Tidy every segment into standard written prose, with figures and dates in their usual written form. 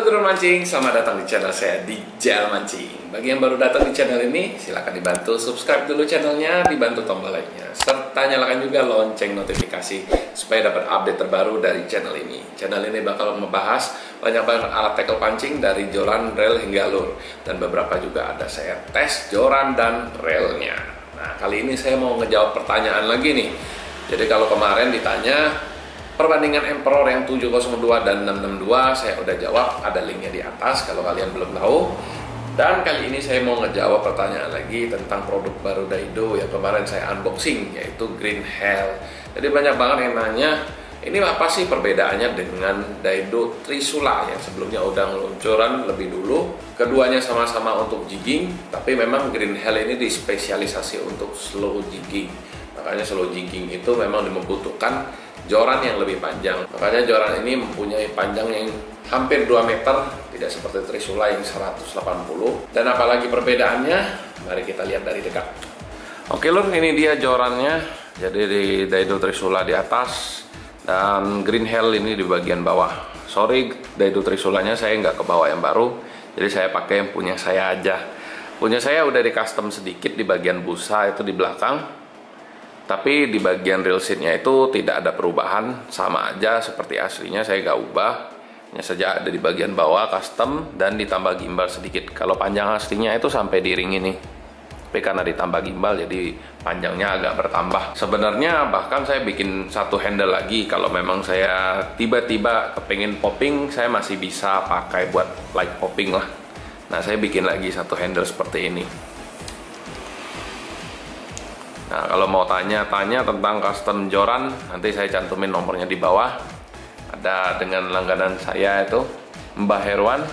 dulur mancing, selamat datang di channel saya di Jal Mancing. Bagi yang baru datang di channel ini, silakan dibantu subscribe dulu channelnya, dibantu tombol like-nya, serta nyalakan juga lonceng notifikasi supaya dapat update terbaru dari channel ini. Channel ini bakal membahas banyak banget alat tackle pancing dari joran, reel hingga lure, dan beberapa juga ada saya tes joran dan reelnya. Nah, kali ini saya mau ngejawab pertanyaan lagi nih. Jadi kalau kemarin ditanya perbandingan Emperor yang 702 dan 662 saya udah jawab, ada linknya di atas kalau kalian belum tahu. Dan kali ini saya mau ngejawab pertanyaan lagi tentang produk baru Daido yang kemarin saya unboxing, yaitu Green Hell. Jadi banyak banget yang nanya, ini apa sih perbedaannya dengan Daido Trisula yang sebelumnya udah ngeluncuran lebih dulu. Keduanya sama-sama untuk jigging, tapi memang Green Hell ini dispesialisasi untuk slow jigging. Makanya slow jigging itu memang membutuhkan joran yang lebih panjang. Makanya joran ini mempunyai panjang yang hampir 2 meter, tidak seperti Trisula yang 180. Dan apalagi perbedaannya, mari kita lihat dari dekat. Oke lur, ini dia jorannya. Jadi di Daido Trisula di atas dan Green Hell ini di bagian bawah. Sorry, Daido Trisulanya saya nggak ke bawah yang baru, jadi saya pakai yang punya saya aja. Punya saya udah di custom sedikit di bagian busa itu di belakang. Tapi di bagian reel seatnya itu tidak ada perubahan, sama aja seperti aslinya, saya nggak ubah. Hanya saja ada di bagian bawah custom dan ditambah gimbal sedikit. Kalau panjang aslinya itu sampai di ring ini, tapi karena ditambah gimbal jadi panjangnya agak bertambah. Sebenarnya bahkan saya bikin satu handle lagi kalau memang saya tiba-tiba kepingin popping, saya masih bisa pakai buat light popping lah. Nah, saya bikin lagi satu handle seperti ini. Nah, kalau mau tanya-tanya tentang custom joran, nanti saya cantumin nomornya di bawah. Ada dengan langganan saya itu, Mbah Herwan.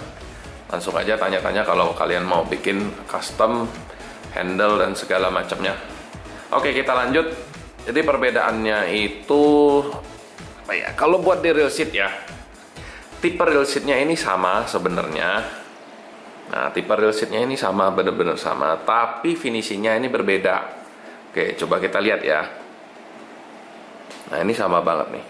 Langsung aja tanya-tanya kalau kalian mau bikin custom handle dan segala macamnya. Oke, kita lanjut. Jadi perbedaannya itu apa ya? Kalau buat di reel seat ya, tipe reel seatnya ini sama sebenarnya. Nah, tipe reel seatnya ini sama, bener-bener sama, tapi finishingnya ini berbeda. Oke, coba kita lihat ya. Nah, ini sama banget nih.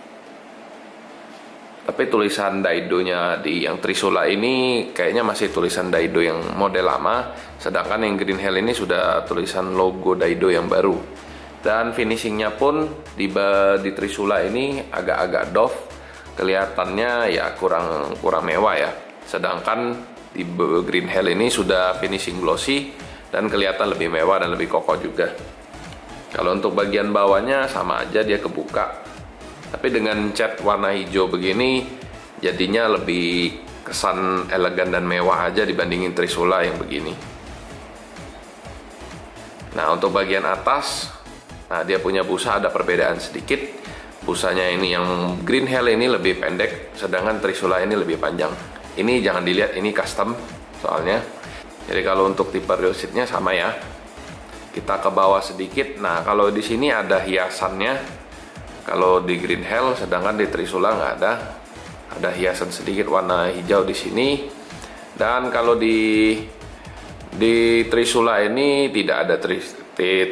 Tapi tulisan Daido-nya di yang Trisula ini kayaknya masih tulisan Daido yang model lama, sedangkan yang Green Hell ini sudah tulisan logo Daido yang baru. Dan finishingnya pun di Trisula ini agak-agak doff, kelihatannya ya kurang mewah ya. Sedangkan di Green Hell ini sudah finishing glossy dan kelihatan lebih mewah dan lebih kokoh juga. Kalau untuk bagian bawahnya sama aja, dia kebuka. Tapi dengan cat warna hijau begini jadinya lebih kesan elegan dan mewah aja dibandingin Trisula yang begini. Nah, untuk bagian atas, nah dia punya busa ada perbedaan sedikit. Busanya ini yang Green Hell ini lebih pendek, sedangkan Trisula ini lebih panjang. Ini jangan dilihat, ini custom soalnya. Jadi kalau untuk tipe reel seatnya sama ya. Kita ke bawah sedikit. Nah, kalau di sini ada hiasannya. Kalau di Green Hell, sedangkan di Trisula nggak ada. Ada hiasan sedikit warna hijau di sini. Dan kalau di Trisula ini tidak ada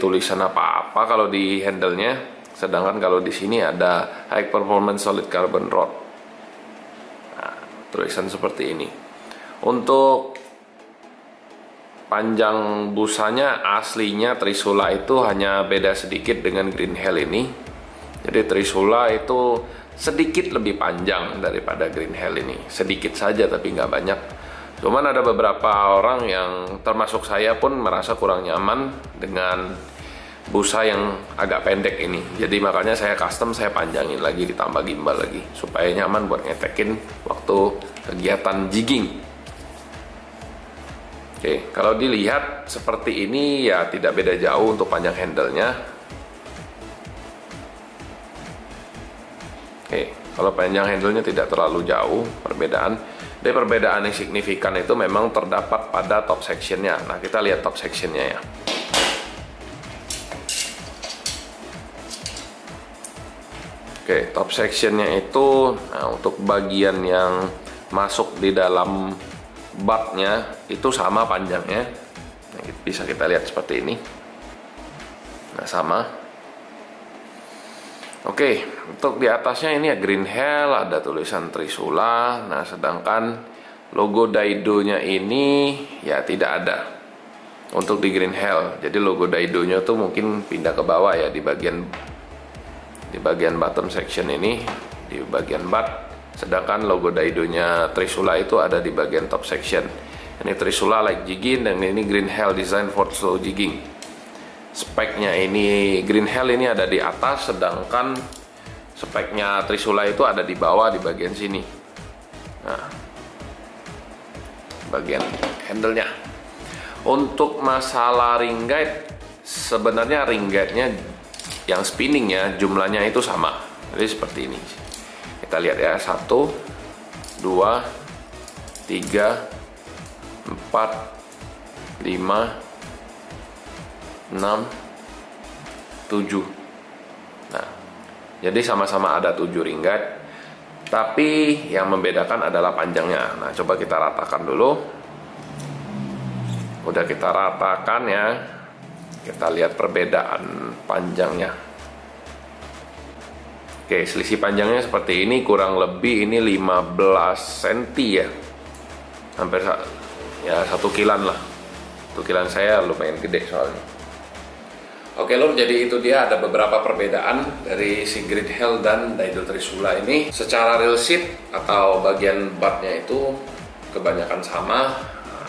tulisan apa-apa kalau di handle-nya. Sedangkan kalau di sini ada High Performance Solid Carbon Rod. Nah, tulisan seperti ini. Untuk panjang busanya aslinya Trisula itu hanya beda sedikit dengan Green Hell ini. Jadi Trisula itu sedikit lebih panjang daripada Green Hell ini. Sedikit saja tapi nggak banyak. Cuman ada beberapa orang yang termasuk saya pun merasa kurang nyaman dengan busa yang agak pendek ini. Jadi makanya saya custom, saya panjangin lagi, ditambah gimbal lagi supaya nyaman buat ngetekin waktu kegiatan jigging. Oke, kalau dilihat seperti ini ya tidak beda jauh untuk panjang handle-nya. Oke, kalau panjang handle-nya tidak terlalu jauh perbedaan. Dari perbedaan yang signifikan itu memang terdapat pada top section-nya. Nah, kita lihat top section-nya ya. Oke, top section-nya itu, nah, untuk bagian yang masuk di dalam butt-nya itu sama panjangnya. Nah, bisa kita lihat seperti ini. Nah, sama. Oke, untuk di atasnya ini ya Green Hell, ada tulisan Trisula. Nah, sedangkan logo Daido-nya ini ya tidak ada untuk di Green Hell. Jadi logo Daido-nya tuh mungkin pindah ke bawah ya, di bagian bottom section ini, di bagian bat. Sedangkan logo Daido-nya Trisula itu ada di bagian top section. Ini Trisula light jigging dan ini Green Hell design for slow jigging. Speknya ini Green Hell ini ada di atas, sedangkan speknya Trisula itu ada di bawah di bagian sini. Nah, bagian handle-nya. Untuk masalah ring guide, sebenarnya ring guide-nya yang spinningnya jumlahnya itu sama. Jadi seperti ini. Kita lihat ya, 1, 2, 3, 4, 5, 6, 7. Nah, jadi sama-sama ada 7 ring guide. Tapi yang membedakan adalah panjangnya. Nah, coba kita ratakan dulu. Udah kita ratakan ya, kita lihat perbedaan panjangnya. Oke, selisih panjangnya seperti ini, kurang lebih ini 15 cm ya, hampir ya 1 kilan lah. 1 kilan saya lumayan gede soalnya. Oke lor, jadi itu dia ada beberapa perbedaan dari si Green Hell dan Daido Trisula ini. Secara real seat atau bagian buttnya itu kebanyakan sama.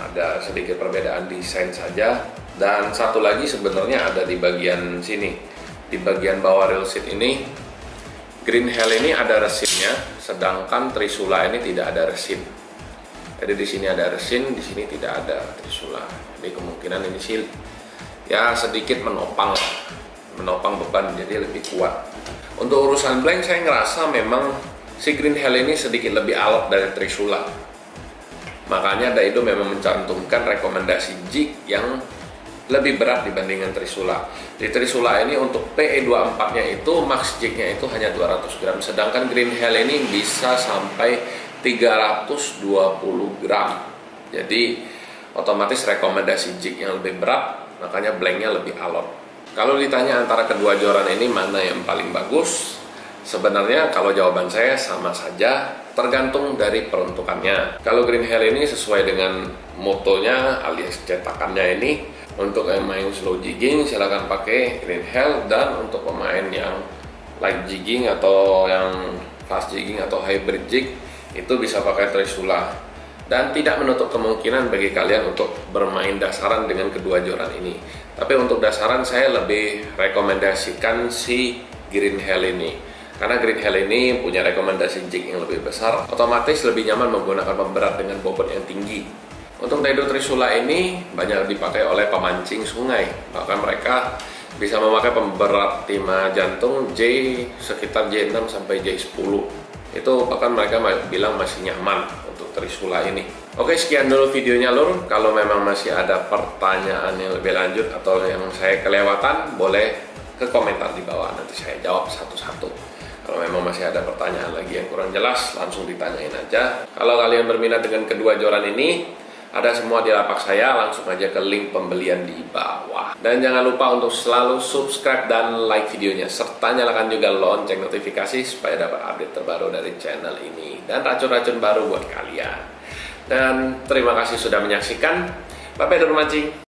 Ada sedikit perbedaan desain saja, dan satu lagi sebenarnya ada di bagian sini, di bagian bawah rail seat ini. Green Hell ini ada resinnya, sedangkan Trisula ini tidak ada resin. Jadi di sini ada resin, di sini tidak ada Trisula. Jadi kemungkinan ini sih ya sedikit menopang beban, jadi lebih kuat. Untuk urusan blank saya ngerasa memang si Green Hell ini sedikit lebih alot dari Trisula. Makanya Daido memang mencantumkan rekomendasi jig yang lebih berat dibandingkan Trisula. Di Trisula ini untuk PE24-nya itu max jignya itu hanya 200 gram, sedangkan Green Hell ini bisa sampai 320 gram. Jadi otomatis rekomendasi jig yang lebih berat, makanya blanknya lebih alot. Kalau ditanya antara kedua joran ini mana yang paling bagus, sebenarnya kalau jawaban saya sama saja, tergantung dari peruntukannya. Kalau Green Hell ini sesuai dengan motonya alias cetakannya ini, untuk yang main slow jigging silahkan pakai Green Hell, dan untuk pemain yang light jigging atau yang fast jigging atau hybrid jig itu bisa pakai Trisula. Dan tidak menutup kemungkinan bagi kalian untuk bermain dasaran dengan kedua joran ini. Tapi untuk dasaran saya lebih rekomendasikan si Green Hell ini. Karena Green Hell ini punya rekomendasi jig yang lebih besar, otomatis lebih nyaman menggunakan pemberat dengan bobot yang tinggi. Untuk Daido Trisula ini banyak dipakai oleh pemancing sungai, bahkan mereka bisa memakai pemberat timah jantung sekitar J6 sampai J10. Itu bahkan mereka bilang masih nyaman untuk Trisula ini. Oke, sekian dulu videonya lur. Kalau memang masih ada pertanyaan yang lebih lanjut atau yang saya kelewatan, boleh ke komentar di bawah, nanti saya jawab satu-satu. Kalau memang masih ada pertanyaan lagi yang kurang jelas, langsung ditanyain aja. Kalau kalian berminat dengan kedua joran ini, ada semua di lapak saya, langsung aja ke link pembelian di bawah. Dan jangan lupa untuk selalu subscribe dan like videonya, serta nyalakan juga lonceng notifikasi supaya dapat update terbaru dari channel ini dan racun-racun baru buat kalian. Dan terima kasih sudah menyaksikan. Bye-bye, mancing.